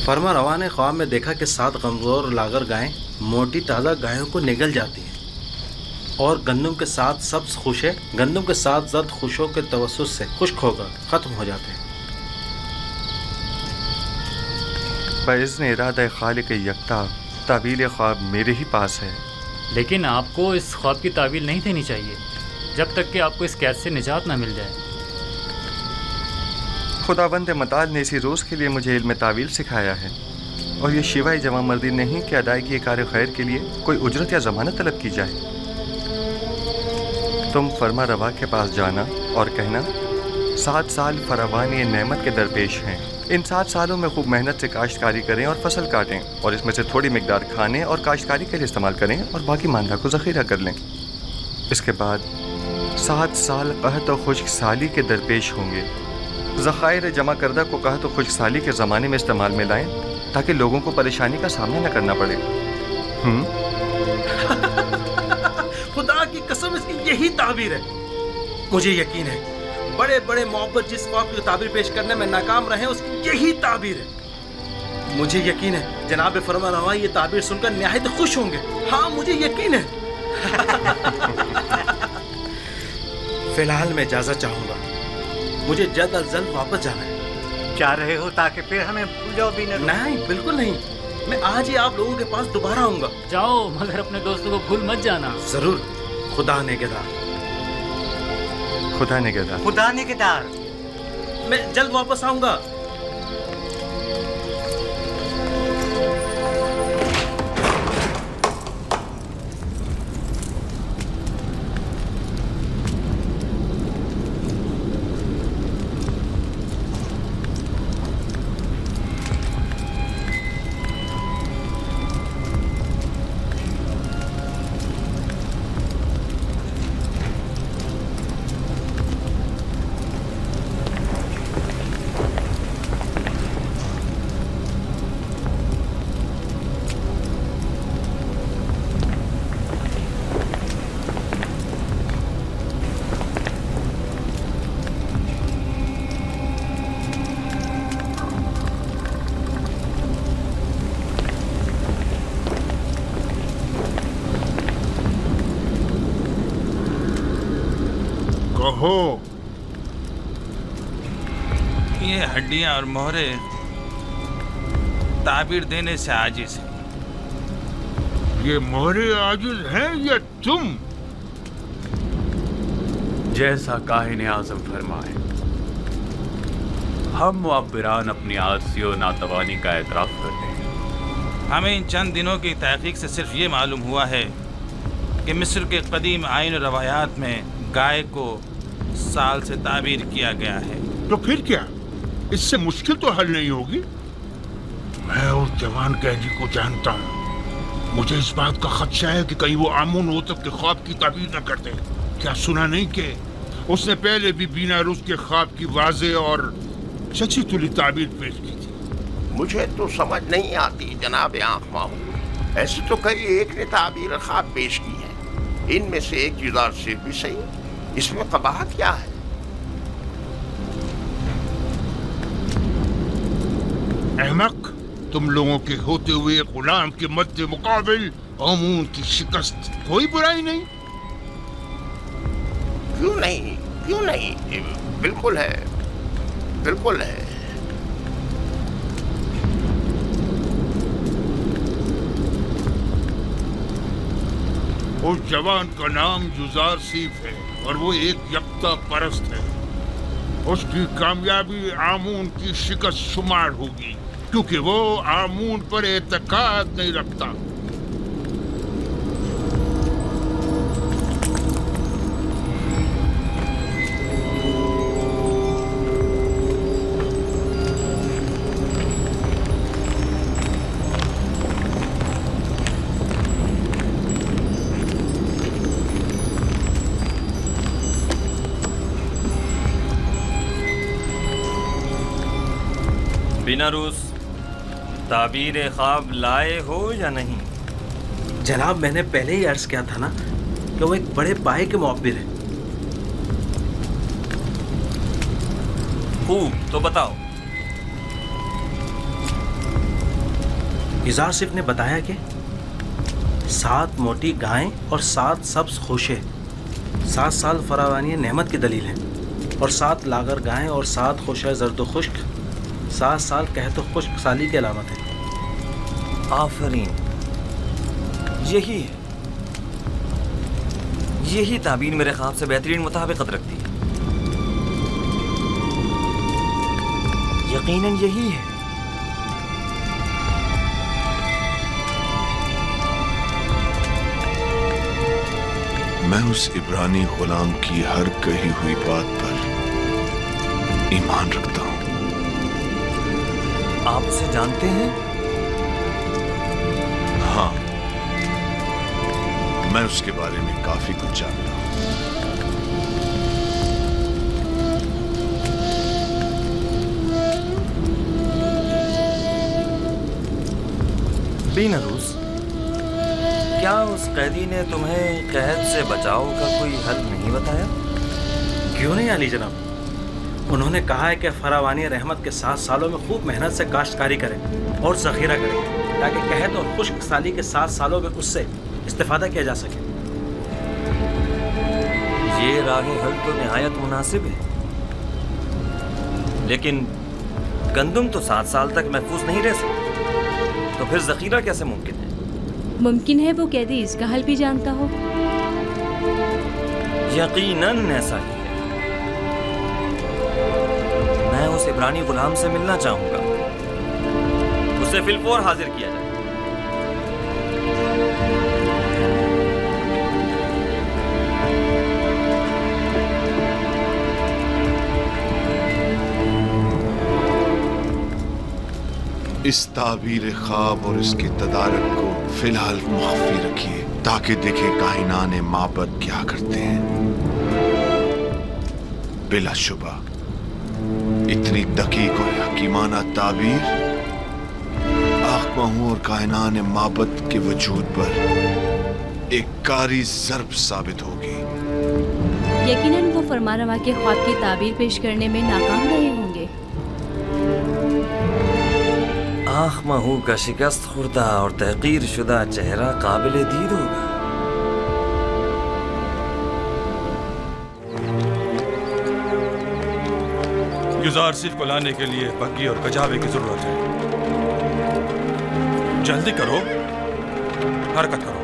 फर्मा रवा ने ख्वाब में देखा कि 7 कमज़ोर लागर गायें मोटी ताज़ा गायों को निगल जाती हैं और गंदम के साथ सब्ज़ खुशे गंदम के साथ जर्द खुशों के तवस्सुस से खुश्क होकर ख़त्म हो जाते हैं। बइज़्न इरादा खालिक यकता ताबील ख्वाब मेरे ही पास है। लेकिन आपको इस ख्वाब की ताबील नहीं देनी चाहिए जब तक कि आपको इस कैद से निजात ना मिल जाए। खुदावंद मताल ने इसी रोज़ के लिए मुझे इल्म तावील सिखाया है और ये शिवाय जमा मर्दी नहीं कि अदायगी कार खैर के लिए कोई उजरत या ज़मानत तलब की जाए। तुम फर्मा रवा के पास जाना और कहना 7 سال فراوان نعمت کے درپیش ہیں. ان 7 سالوں میں خوب محنت سے کاشتکاری کریں اور فصل کاٹیں اور اس میں سے تھوڑی مقدار کھانے اور کاشتکاری کے لیے استعمال کریں اور باقی ماندہ کو ذخیرہ کر لیں. اس کے بعد 7 سال قحط و خشک سالی کے درپیش ہوں گے. ذخائر جمع کردہ کو قحط و خشک سالی کے زمانے میں استعمال میں لائیں تاکہ لوگوں کو پریشانی کا سامنا نہ کرنا پڑے. خدا کی قسم اس کی یہی تعبیر ہے. مجھے یقین ہے بڑے بڑے محبت جس خواب کی تعبیر پیش کرنے میں ناکام رہے اس کی یہی تعبیر ہے. مجھے یقین ہے جناب فرما روا یہ تعبیر سن کر نہایت خوش ہوں گے. ہاں مجھے یقین ہے. فی الحال میں اجازت چاہوں گا. مجھے جلد از جلد واپس جانا ہے. چاہ رہے ہو تاکہ پھر ہمیں بھول جاؤ بھی نہ؟ نہیں بالکل نہیں. میں آج ہی آپ لوگوں کے پاس دوبارہ آؤں گا. جاؤ مگر اپنے دوستوں کو بھول مت جانا. ضرور. خدا نگہدار. خدا نگہدار. خدا نگہدار. میں جلد واپس آؤں گا. کہو. یہ ہڈیاں اور مہرے تعبیر دینے سے عاجز ہیں. یہ مہرے عاجز ہیں یا تم؟ جیسا کاہن اعظم فرمائے. ہم معبران اپنی عاجزی و ناتوانی کا اعتراف کرتے ہیں. ہمیں ان چند دنوں کی تحقیق سے صرف یہ معلوم ہوا ہے کہ مصر کے قدیم آئین و روایات میں گائے کو سال سے تعبیر کیا گیا ہے. تو پھر کیا اس سے مشکل تو حل نہیں ہوگی. میں اس جوان قیدی کو جانتا ہوں. مجھے اس بات کا خدشہ ہے کہ کہیں وہ آمون ہوتب کے خواب کی تعبیر نہ کرتے. کیا سنا نہیں کہ اس نے پہلے بھی بینا روس کے خواب کی واضح اور سچی تلی تعبیر پیش کی تھی. مجھے تو سمجھ نہیں آتی جناب آنکھ ماہو. ایسے تو کئی ایک نے تعبیر خواب پیش کی ہے. ان میں سے ایک یزار سے بھی صحیح. اس میں قباحت کیا ہے؟ احمق. تم لوگوں کے ہوتے ہوئے غلام کے مد مقابل آمون کی شکست کوئی برائی نہیں. کیوں نہیں؟ کیوں نہیں؟ بالکل ہے. بالکل ہے. اس جوان کا نام یزار سیف ہے اور وہ ایک یکتا پرست ہے. اس کی کامیابی آمون کی شکست شمار ہوگی کیونکہ وہ آمون پر اعتقاد نہیں رکھتا. بیناروس تعبیر خواب لائے ہو یا نہیں؟ جناب میں نے پہلے ہی عرض کیا تھا نا کہ وہ ایک بڑے پائے کے معبر ہیں. خوب تو بتاؤ. یزار صف نے بتایا کہ 7 موٹی گائیں اور 7 سبز خوشے 7 سال فراوانی نعمت کی دلیل ہیں اور 7 لاغر گائیں اور 7 خوشے زرد و خشک 7 سال قحط و خشک سالی کی علامت ہے. آفرین. یہی ہے. یہی تعبیر میرے خواب سے بہترین مطابقت رکھتی ہے. یقیناً یہی ہے. میں اس عبرانی غلام کی ہر کہی ہوئی بات پر ईमान रखता हूं। आप उसे जानते हैं? हाँ, मैं उसके बारे में काफी कुछ जानता हूं। बीनरूस, क्या उस कैदी ने तुम्हें कैद से बचाव का कोई हल नहीं बताया? क्यों नहीं आली जनाब, उन्होंने कहा है कि फरावानी रहमत के 7 सालों में खूब मेहनत से काश्तकारी करें और ज़ख़ीरा करें ताकि कहत और खुश्क साली के 7 सालों में उससे इस्तेफादा किया जा सके। ये राह हल तो निहायत मुनासिब है, लेकिन गंदुम तो 7 साल तक महफूज नहीं रह सकता, तो फिर ज़ख़ीरा कैसे मुमकिन है? मुमकिन है वो कैदी इसका हल भी जानता हो। यकीनन ऐसा ही है। मैं उस इब्रानी गुलाम से मिलना चाहूंगा, उसे फिलफौर हाजिर किया जाए। इस ताबीर ख्वाब और इसके तदारक को फिलहाल मुख्फी रखिए ताकि देखें कायनात माबद क्या करते हैं। बिलाशुबा इतनी दकीक और हकीमाना ताबीर आखमहू और कायनात माबद के वजूद पर एक कारी ज़र्ब साबित होगी। यकीनन वो फरमारवा के ख्वाब की ताबीर पेश करने में नाकाम रहे होंगे। आखमहू का शिकस्त खुर्दा और तहकीर शुदा चेहरा काबिल दीद होगा। युजार सिर्फ को लाने के लिए बग्गी और गजावे की जरूरत है। जल्दी करो, हरकत करो।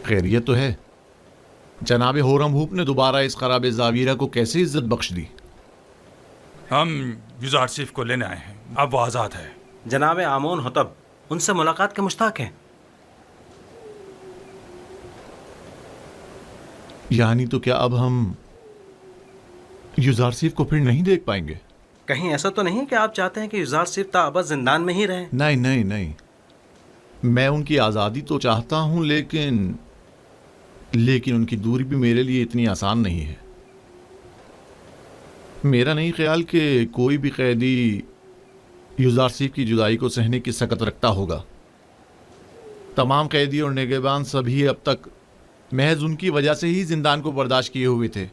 खैरियत तो है। जनाब होरम हुप ने दोबारा इस खराब जावीरा को कैसे इज्जत बख्श दी? हम युजार सिर्फ को लेने आए हैं, अब वो आज़ाद है। जनाब आमोन होतब उनसे मुलाकात के मुश्ताक हैं। यानी तो क्या अब हम युजार सिर्फ को फिर नहीं देख पाएंगे? कहीं ऐसा तो नहीं कि आप चाहते हैं कि युजार सिर्फ ताबद जिंदान में ही रहें? नहीं नहीं नहीं, मैं उनकी आज़ादी तो चाहता हूं, लेकिन उनकी दूरी भी मेरे लिए इतनी आसान नहीं है। मेरा नहीं ख्याल कि कोई भी कैदी युजार सिर्फ की जुदाई को सहने की सकत रखता होगा। तमाम कैदी और निगहबान सभी अब तक महज उनकी वजह से ही जिंदान को बर्दाश्त किए हुए थे।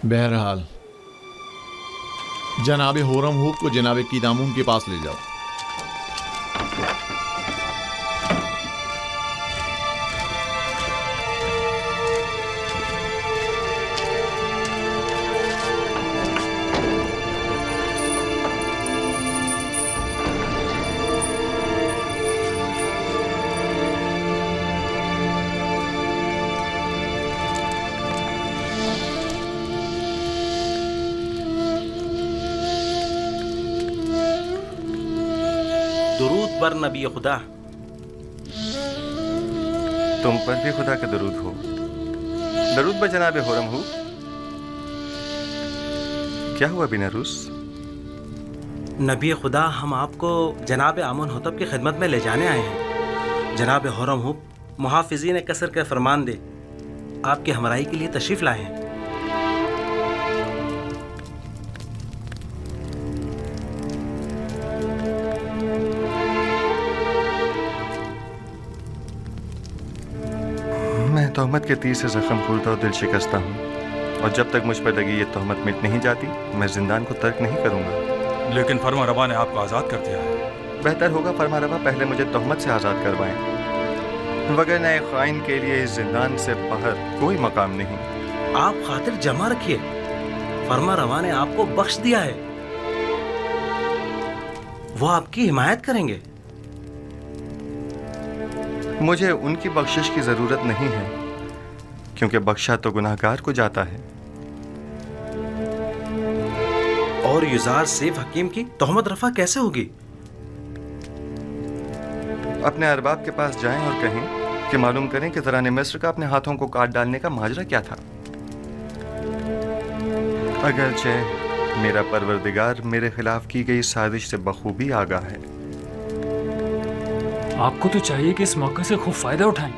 बहरहाल जनाब होरम हुप को जनाब कीदामून के पास ले जाओ। दुरूद पर नबी खुदा। तुम पर भी खुदा का दरूद हो। दरूद ब जनाब होरम हो। क्या हुआ बीनरूस? नबी खुदा, हम आपको जनाब आमन होतब की खिदमत में ले जाने आए हैं। जनाब होरम हुब मुहाफिज़ीन कसर के फरमान दे आपकी हमराही के लिए तशरीफ़ लाए हैं। तहमत के तीर से जख्म खुलता और दिल शिकस्ता हूँ, और जब तक मुझ पर लगी ये तहमत मिट नहीं जाती मैं जिंदान को तर्क नहीं करूँगा। लेकिन फरमा रवा ने आपको आज़ाद कर दिया है। बेहतर होगा फरमा रवा पहले मुझे तहमत से आज़ाद करवाएं, वगरना एक ख़ाइन के लिए इस जिंदान से बाहर कोई मकाम नहीं। आप खातिर जमा रखिए, फरमा रवा ने आपको बख्श दिया है, वो आपकी हिमायत करेंगे। मुझे उनकी बख्शिश की ज़रूरत नहीं है, क्योंकि बख्शा तो गुनाहगार को जाता है। और युजार सैफ हकीम की तहमत रफा कैसे होगी? अपने अरबाब के पास जाएं और कहें कि मालूम करें कि ज़राने मिस्र का अपने हाथों को काट डालने का माजरा क्या था। अगरचे मेरा परवरदिगार मेरे खिलाफ की गई साजिश से बखूबी आगाह है। आपको तो चाहिए कि इस मौके से खूब फायदा उठाएं।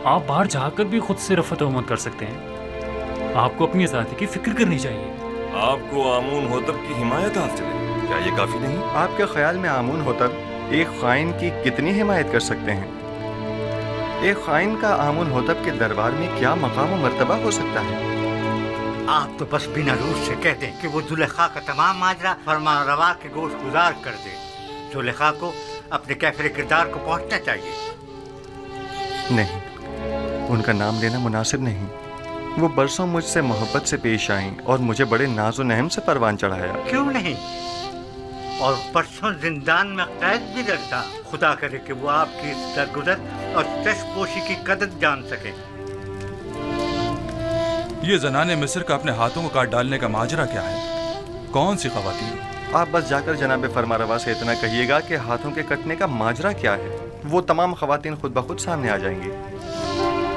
आप बाहर जाकर भी खुद से रफत उम्मत कर सकते हैं। आपको अपनी आज़ादी की फिक्र करनी चाहिए। आपको आमून होतब की हिमायत हासिल है, क्या ये काफी नहीं? आपके ख्याल में आमून होतब एक खाइन की कितनी हिमायत कर सकते हैं? एक खाइन का आमून होतब के दरबार में क्या मकाम और मर्तबा हो सकता है? आप तो बस बिना रूस से कह दें कि वो जुलेखा का तमाम माजरा फरमा रवा के गोश गुजार कर दे। जुलेखा को अपने कैफरे किरदार को पहुंचना चाहिए। नहीं, उनका नाम लेना मुनासिब नहीं। वो बरसों मुझसे मोहब्बत से पेश आईं और मुझे बड़े नाज़ो नहम से परवान चढ़ाया। क्यों नहीं? और परसों जिंदान में कैद भी रखता। खुदा करे कि वो आपकी सरगुजर और चश्मपोशी की कदर जान सके। ये जनाने मिस्र का अपने हाथों को काट डालने का माजरा क्या है? कौन सी खवातीन? आप बस जाकर जनाब फरमारवा से इतना कहिएगा कि हाथों के कटने का माजरा क्या है। वो तमाम खवातीन खुद ब खुद सामने आ जाएंगी।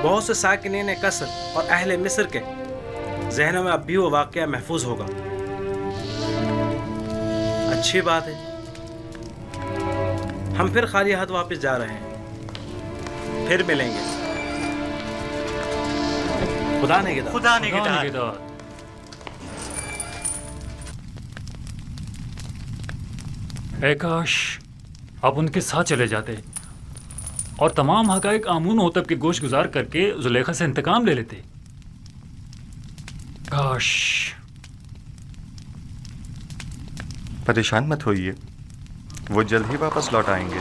बहुत से साकिनीन कसर और अहले मिस्र के जहनों में अब भी वो वाक़या महफूज होगा। अच्छी बात है, हम फिर खाली हाथ वापस जा रहे हैं, फिर मिलेंगे। खुदा निगहदार। खुदा निगहदार। ऐ काश आप उनके साथ चले जाते और तमाम हकाइक आमून होतब के गोश गुजार करके जुलेखा से इंतकाम ले लेते। काश। परेशान मत होइए, वो जल्द ही वापस लौट आएंगे।